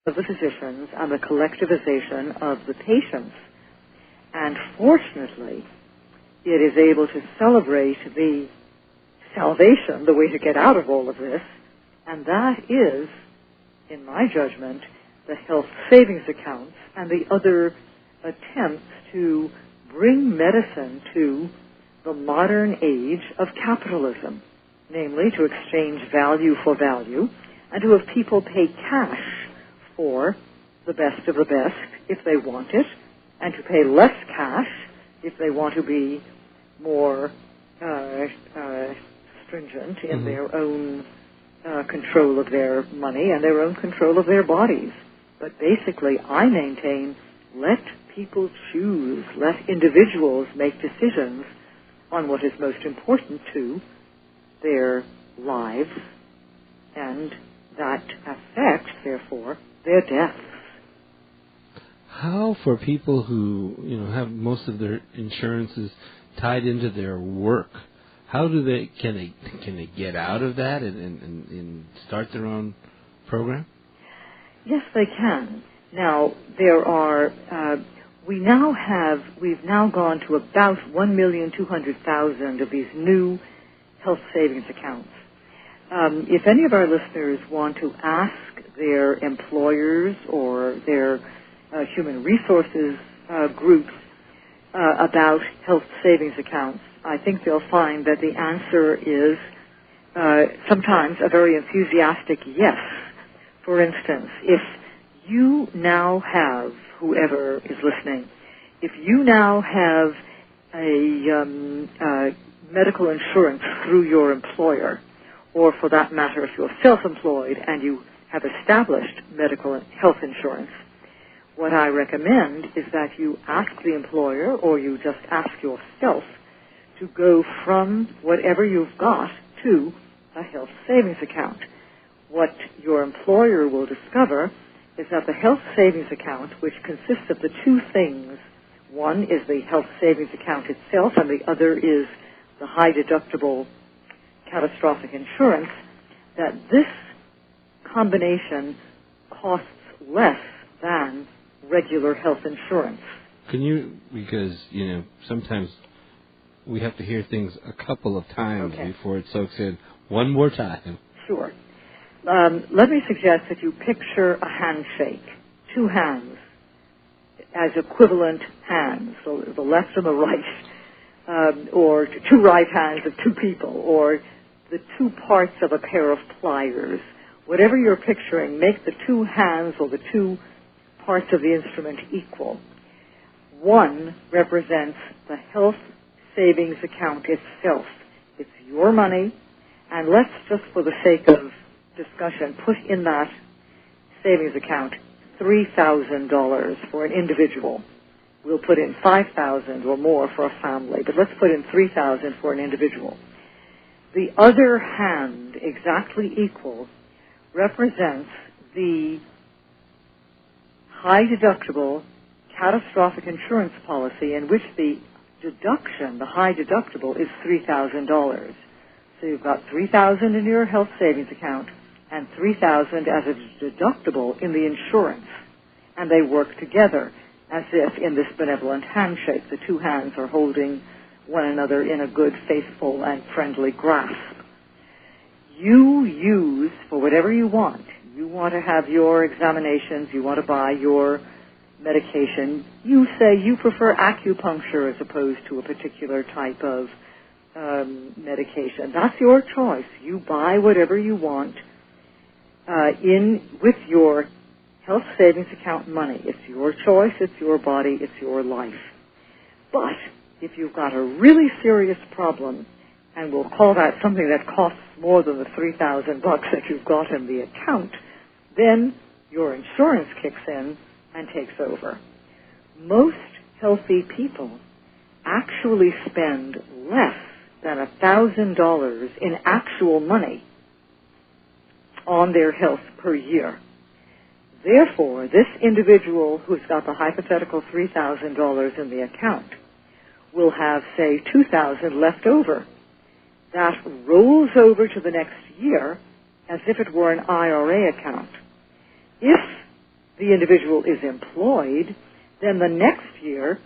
of the physicians and the collectivization of the patients. And fortunately, it is able to celebrate the salvation, the way to get out of all of this, and that is, in my judgment, the health savings accounts and the other attempts to bring medicine to the modern age of capitalism, namely to exchange value for value and to have people pay cash for the best of the best if they want it, and to pay less cash if they want to be more stringent in their own control of their money and their own control of their bodies. But basically, I maintain, let people choose, let individuals make decisions on what is most important to their lives, and that affects, therefore, their deaths. How, for people who have most of their insurances tied into their work, how do they can they get out of that and start their own program? Yes, they can. Now there are we've now gone to about 1,200,000 of these new health savings accounts. If any of our listeners want to ask their employers or their human resources groups about health savings accounts, I think they'll find that the answer is sometimes a very enthusiastic yes. For instance, if you now have, whoever is listening, if you now have a medical insurance through your employer, or for that matter, if you're self-employed and you have established medical and health insurance, what I recommend is that you ask the employer, or you just ask yourself, to go from whatever you've got to a health savings account. What your employer will discover is that the health savings account, which consists of the two things, one is the health savings account itself, and the other is the high deductible catastrophic insurance, that this combination costs less than regular health insurance. Can you, because, sometimes we have to hear things a couple of times before it soaks in. One more time. Sure. Let me suggest that you picture a handshake, two hands as equivalent hands, so the left and the right, or two right hands of two people, or the two parts of a pair of pliers. Whatever you're picturing, make the two hands or the two parts of the instrument equal. One represents the health savings account itself. It's your money, and let's just for the sake of discussion put in that savings account $3,000 for an individual. We'll put in $5,000 or more for a family, but let's put in $3,000 for an individual. The other hand, exactly equal, represents the high deductible catastrophic insurance policy in which the deduction, the high deductible, is $3,000. So you've got $3,000 in your health savings account and $3,000 as a deductible in the insurance. And they work together as if in this benevolent handshake the two hands are holding one another in a good, faithful, and friendly grasp. You use, for whatever you want to have your examinations, you want to buy your medication, you say you prefer acupuncture as opposed to a particular type of medication. That's your choice. You buy whatever you want with your health savings account money. It's your choice, it's your body, it's your life. But if you've got a really serious problem, and we'll call that something that costs more than the $3,000 that you've got in the account, then your insurance kicks in and takes over. Most healthy people actually spend less than $1,000 in actual money on their health per year. Therefore, this individual who's got the hypothetical $3,000 in the account will have, say, $2,000 left over. That rolls over to the next year as if it were an IRA account. If the individual is employed, then the next year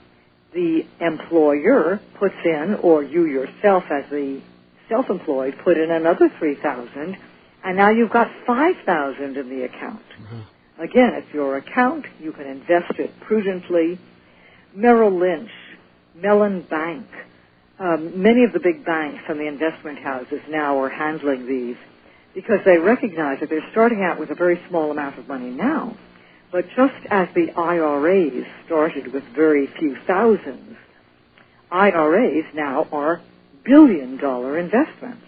the employer puts in, or you yourself as the self-employed put in another $3,000, and now you've got $5,000 in the account. Mm-hmm. Again, it's your account. You can invest it prudently. Merrill Lynch, Mellon Bank, many of the big banks and the investment houses now are handling these because they recognize that they're starting out with a very small amount of money now. But just as the IRAs started with very few thousands, IRAs now are billion-dollar investments.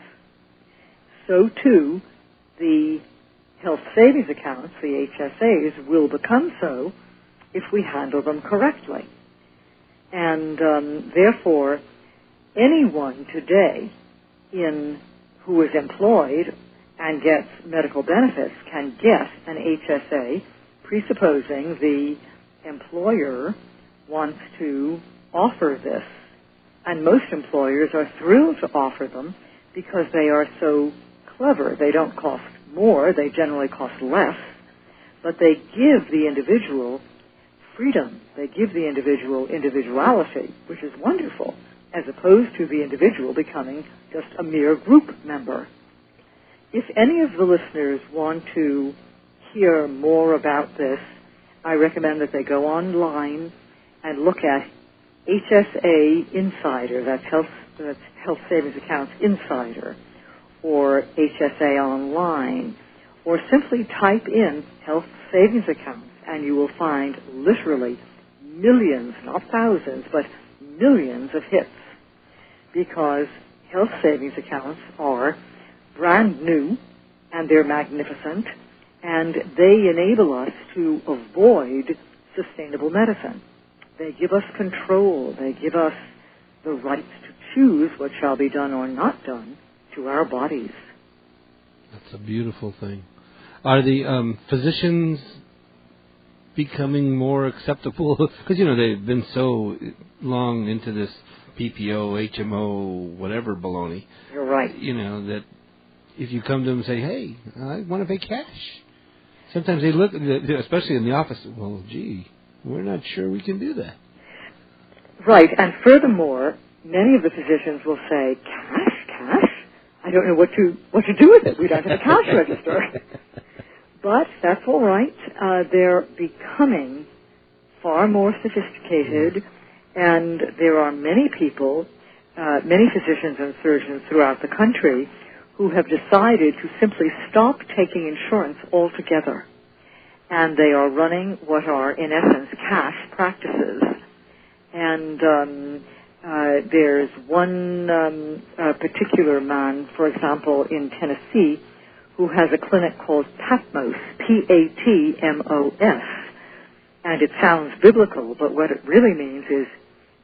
So, too, the health savings accounts, the HSAs, will become so if we handle them correctly. And therefore, anyone today who is employed and gets medical benefits can get an HSA, presupposing the employer wants to offer this. And most employers are thrilled to offer them because they are so clever. They don't cost more, they generally cost less, but they give the individual freedom. They give the individual individuality, which is wonderful, as opposed to the individual becoming just a mere group member. If any of the listeners want to hear more about this, I recommend that they go online and look at HSA Insider, that's Health Savings Accounts Insider, or HSA Online, or simply type in Health Savings Accounts, and you will find literally millions, not thousands, but millions of hits, because health savings accounts are brand new, and they're magnificent, and they enable us to avoid sustainable medicine. They give us control. They give us the right to choose what shall be done or not done to our bodies. That's a beautiful thing. Are the physicians becoming more acceptable? Because, they've been so long into this PPO, HMO, whatever baloney. You're right. That if you come to them and say, hey, I want to pay cash, sometimes they look, especially in the office, well, gee, we're not sure we can do that. Right, and furthermore, many of the physicians will say, cash? I don't know what to do with it. We don't have a cash register. But that's all right. They're becoming far more sophisticated, and there are many people, many physicians and surgeons throughout the country who have decided to simply stop taking insurance altogether. And they are running what are, in essence, cash practices. And there's one particular man, for example, in Tennessee, who has a clinic called Patmos, Patmos, and it sounds biblical, but what it really means is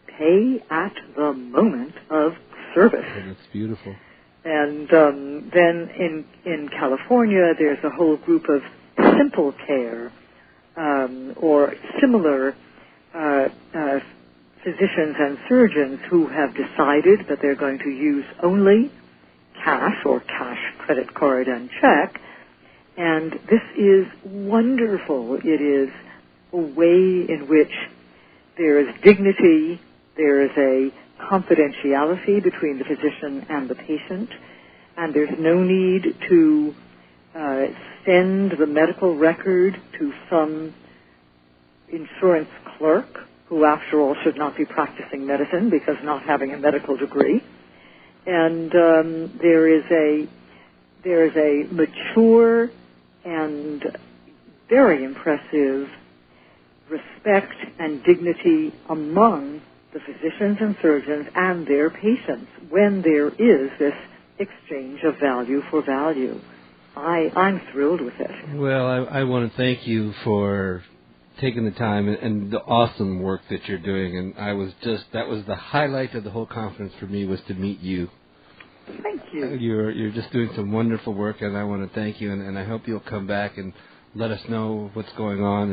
pay at the moment of service. Oh, that's beautiful. And then in California, there's a whole group of Simple Care or similar physicians and surgeons who have decided that they're going to use only cash or cash, credit card, and check. And this is wonderful. It is a way in which there is dignity, there is a confidentiality between the physician and the patient, and there's no need to send the medical record to some insurance clerk who, after all, should not be practicing medicine because not having a medical degree. And there is a mature and very impressive respect and dignity among the physicians and surgeons and their patients when there is this exchange of value for value. I'm thrilled with it. Well, I want to thank you for taking the time and the awesome work that you're doing. And that was the highlight of the whole conference for me, was to meet you. Thank you. You're just doing some wonderful work, and I want to thank you. And I hope you'll come back and let us know what's going on.